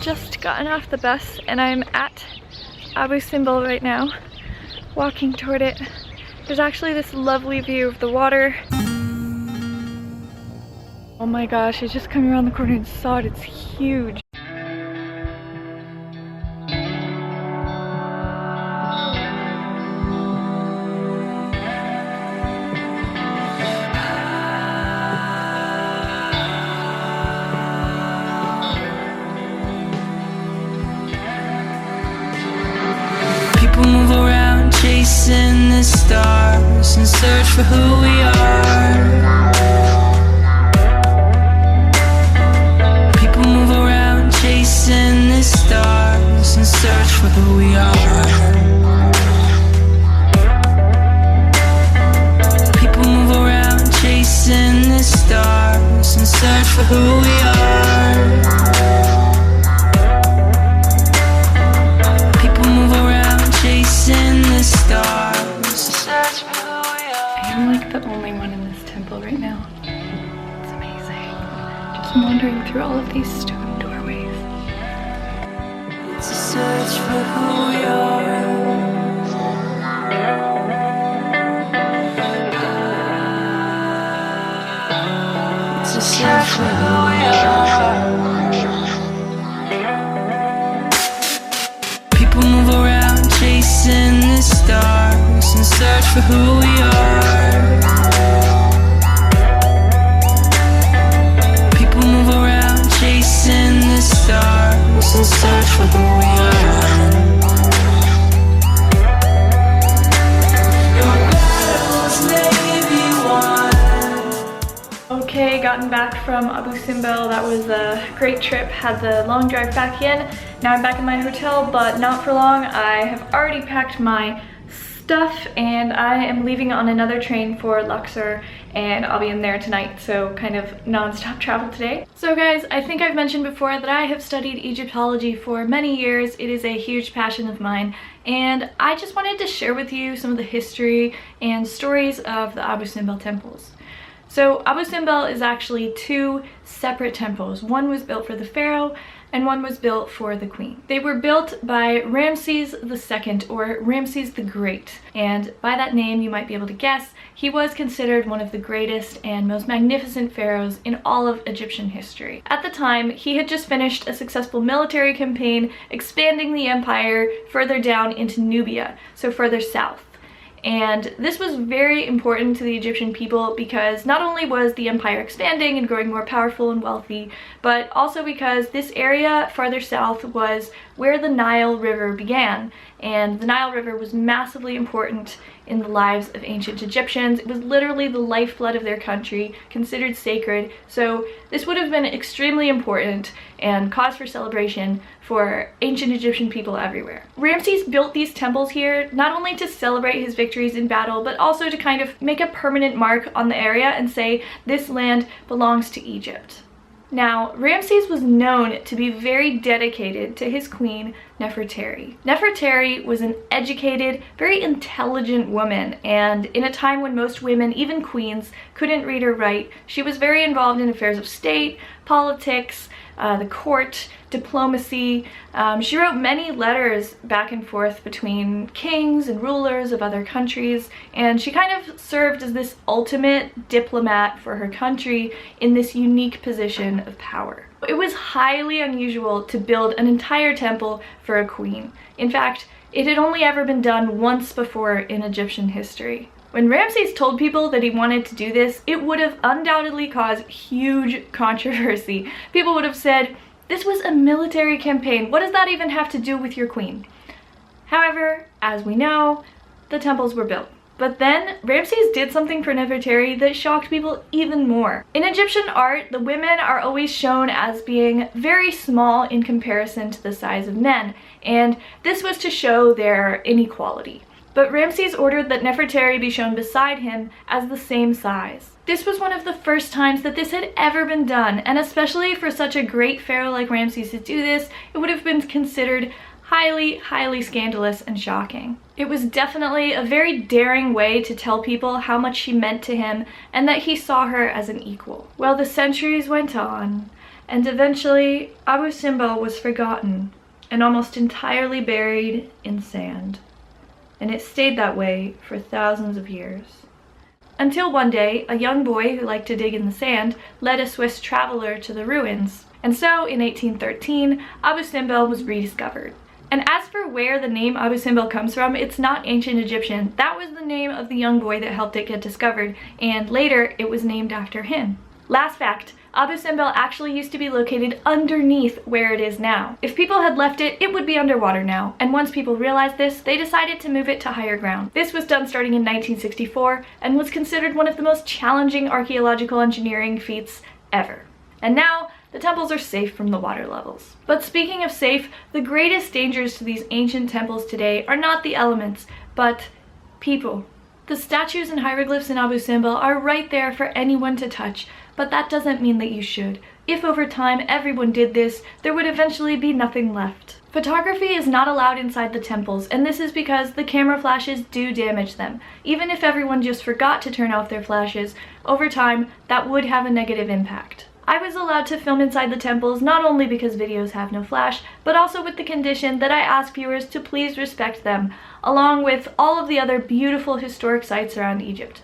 just gotten off the bus and I'm at Abu Simbel right now, walking toward it. There's actually this lovely view of the water. Oh my gosh, I just come around the corner and saw it. It's huge. Move around chasing the stars and search for who we are. People move around chasing the stars and search for who we are. People move around chasing the stars and search for who we are. Chasing the stars. I am like the only one in this temple right now. It's amazing. Just wandering through all of these stone doorways. It's a search for who we are. It's a search for who we are. People move around chasing the stars and search for who we are. People move around chasing the stars and search for who we are. Your battles may be won. Okay, gotten back from Abu Simbel. That was a great trip. Had the long drive back in. Now I'm back in my hotel, but not for long. I have already packed my stuff and I am leaving on another train for Luxor and I'll be in there tonight, so kind of non-stop travel today. So guys, I think I've mentioned before that I have studied Egyptology for many years. It is a huge passion of mine and I just wanted to share with you some of the history and stories of the Abu Simbel temples. So Abu Simbel is actually two separate temples. One was built for the pharaoh and one was built for the queen. They were built by Ramses II, or Ramses the Great. And by that name, you might be able to guess, he was considered one of the greatest and most magnificent pharaohs in all of Egyptian history. At the time, he had just finished a successful military campaign expanding the empire further down into Nubia, so further south. And this was very important to the Egyptian people because not only was the empire expanding and growing more powerful and wealthy, but also because this area farther south was where the Nile River began. And the Nile River was massively important in the lives of ancient Egyptians. It was literally the lifeblood of their country, considered sacred. So this would have been extremely important and cause for celebration for ancient Egyptian people everywhere. Ramses built these temples here not only to celebrate his victories in battle, but also to kind of make a permanent mark on the area and say this land belongs to Egypt. Now, Ramses was known to be very dedicated to his queen, Nefertari. Nefertari was an educated, very intelligent woman, and in a time when most women, even queens, couldn't read or write, she was very involved in affairs of state, politics, the court, diplomacy. She wrote many letters back and forth between kings and rulers of other countries, and she kind of served as this ultimate diplomat for her country in this unique position of power. It was highly unusual to build an entire temple for a queen. In fact, it had only ever been done once before in Egyptian history. When Ramses told people that he wanted to do this, it would have undoubtedly caused huge controversy. People would have said, this was a military campaign. What does that even have to do with your queen? However, as we know, the temples were built. But then Ramses did something for Nefertari that shocked people even more. In Egyptian art, the women are always shown as being very small in comparison to the size of men, and this was to show their inequality. But Ramses ordered that Nefertari be shown beside him as the same size. This was one of the first times that this had ever been done, and especially for such a great pharaoh like Ramses to do this, it would have been considered highly scandalous and shocking. It was definitely a very daring way to tell people how much she meant to him and that he saw her as an equal. Well, the centuries went on, and eventually Abu Simbel was forgotten and almost entirely buried in sand. And it stayed that way for thousands of years. Until one day, a young boy who liked to dig in the sand led a Swiss traveler to the ruins. And so, in 1813, Abu Simbel was rediscovered. And as for where the name Abu Simbel comes from, it's not ancient Egyptian. That was the name of the young boy that helped it get discovered, and later it was named after him. Last fact, Abu Simbel actually used to be located underneath where it is now. If people had left it, it would be underwater now, and once people realized this, they decided to move it to higher ground. This was done starting in 1964 and was considered one of the most challenging archaeological engineering feats ever. And now, the temples are safe from the water levels. But speaking of safe, the greatest dangers to these ancient temples today are not the elements, but people. The statues and hieroglyphs in Abu Simbel are right there for anyone to touch, but that doesn't mean that you should. If over time everyone did this, there would eventually be nothing left. Photography is not allowed inside the temples, and this is because the camera flashes do damage them. Even if everyone just forgot to turn off their flashes, over time that would have a negative impact. I was allowed to film inside the temples not only because videos have no flash, but also with the condition that I ask viewers to please respect them, along with all of the other beautiful historic sites around Egypt.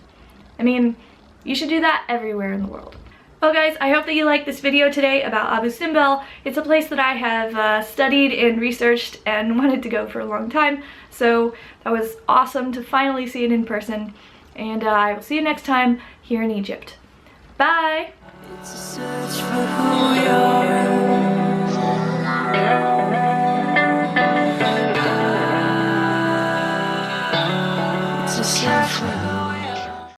I mean, you should do that everywhere in the world. Well guys, I hope that you liked this video today about Abu Simbel. It's a place that I have studied and researched and wanted to go for a long time, so that was awesome to finally see it in person, and I will see you next time here in Egypt. Bye! It's a search for who we are. It's a search for who